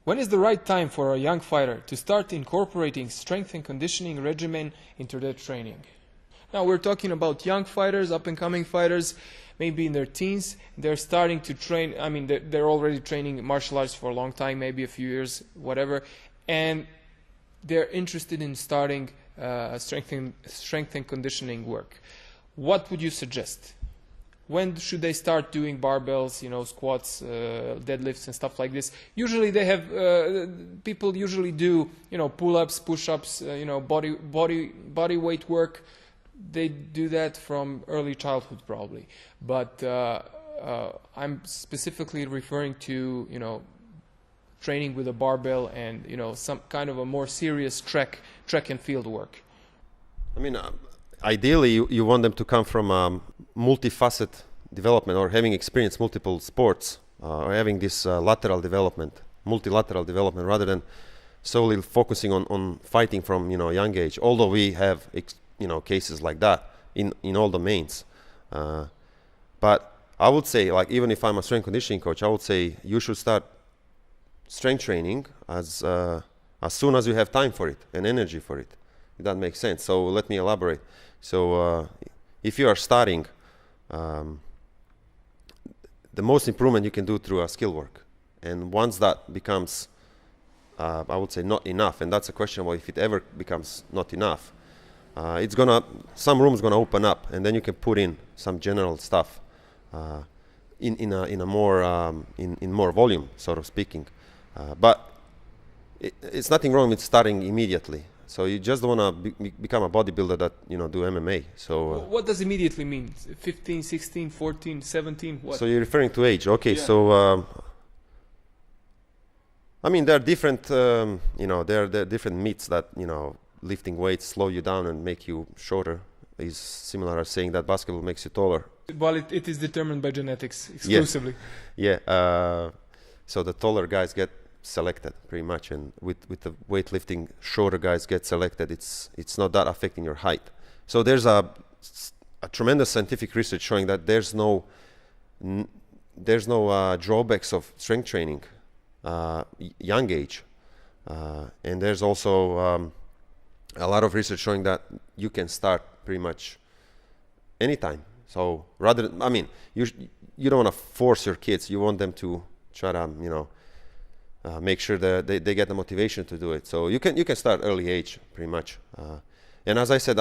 When is the right time for a young fighter to start incorporating strength and conditioning regimen into their training? Now we're talking about young fighters, up-and-coming fighters, maybe in their teens. They're starting to train, I mean, they're already training martial arts for a long time, maybe a few years, whatever, and they're interested in starting strength and conditioning work. What would you suggest? When should they start doing barbells, squats, deadlifts and stuff like this? Usually they have, people usually do, pull-ups, push-ups, body weight work. They do that from early childhood probably. But I'm specifically referring to, training with a barbell and, some kind of a more serious track and field work. I mean, ideally, you want them to come from multifaceted development or having experienced multiple sports or having this multilateral development rather than solely focusing on fighting from young age. Although we have cases like that in all domains, but I would say, like, even if I'm a strength conditioning coach, I would say you should start strength training as soon as you have time for it and energy for it. If that makes sense. So let me elaborate. So if you are starting, the most improvement you can do through skill work, and once that becomes, I would say, not enough, and that's a question of if it ever becomes not enough, some room's gonna open up, and then you can put in some general stuff in more volume, sort of speaking. But it's nothing wrong with starting immediately. So you just don't want to become a bodybuilder that do MMA. So what does immediately mean? 15, 16, 14, 17? What? So you're referring to age? Okay. Yeah. So I mean, there are different there are different myths that lifting weights slow you down and make you shorter. Is similar as saying that basketball makes you taller. Well, it is determined by genetics exclusively. Yeah. So the taller guys get selected pretty much, and with the weightlifting, shorter guys get selected. It's not that affecting your height. So there's a tremendous scientific research showing that there's no drawbacks of strength training young age, and there's also a lot of research showing that you can start pretty much anytime. So rather than, I mean, you don't want to force your kids. You want them to try to make sure that they get the motivation to do it. So you can start early age pretty much. And as I said,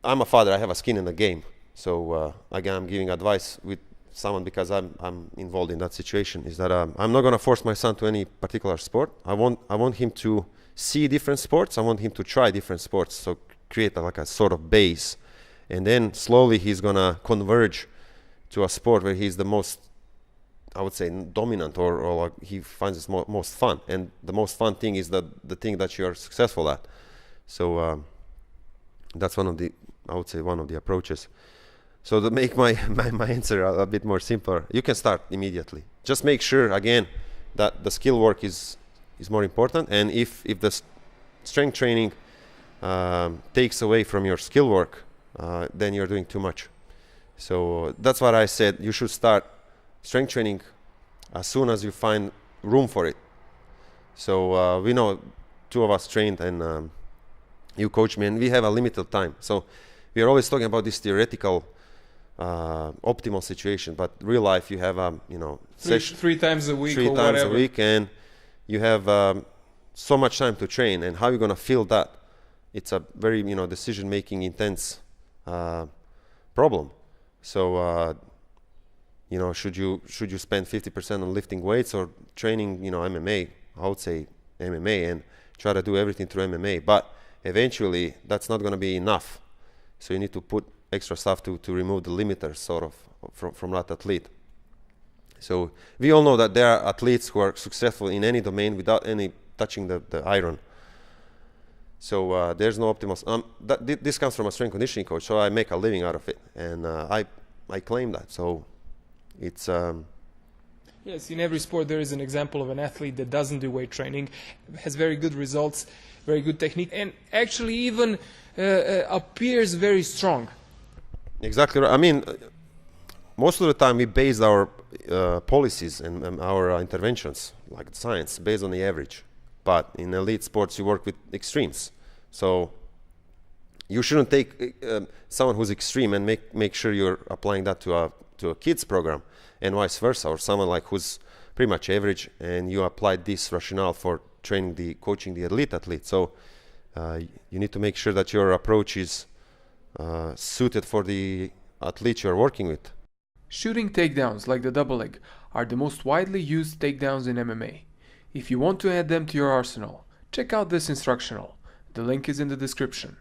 I'm a father. I have a skin in the game. So again, I'm giving advice with someone because I'm involved in that situation. Is that I'm not going to force my son to any particular sport. I want him to see different sports. I want him to try different sports. So create like a sort of base, and then slowly he's going to converge to a sport where he's the most, I would say, dominant, or like he finds it most fun. And the most fun thing is the thing that you're successful at. So that's one of the approaches. So to make my answer a bit more simpler, you can start immediately. Just make sure, again, that the skill work is more important. And if the strength training takes away from your skill work, then you're doing too much. So that's what I said. You should start strength training as soon as you find room for it. So we know two of us trained, and you coach me, and we have a limited time. So we are always talking about this theoretical optimal situation, but real life you have three times a week, and you have so much time to train, and how you're going to fill that, it's a very decision making intense problem. So should you spend 50% on lifting weights or training MMA? I would say MMA, and try to do everything through MMA, but eventually that's not going to be enough. So you need to put extra stuff to remove the limiters sort of from that athlete. So we all know that there are athletes who are successful in any domain without any touching the iron. So there's no optimal. This comes from a strength conditioning coach, so I make a living out of it, and I claim that. So it's yes, in every sport there is an example of an athlete that doesn't do weight training, has very good results, very good technique, and actually even appears very strong. Exactly right. I mean, most of the time we base our policies and our interventions, like science based on the average. But in elite sports, you work with extremes. So you shouldn't take someone who's extreme and make sure you're applying that to a kids program, and vice versa, or someone like who's pretty much average, and you apply this rationale for coaching the elite athlete. So you need to make sure that your approach is suited for the athlete you're working with. Shooting takedowns like the double leg are the most widely used takedowns in MMA. If you want to add them to your arsenal, check out this instructional. The link is in the description.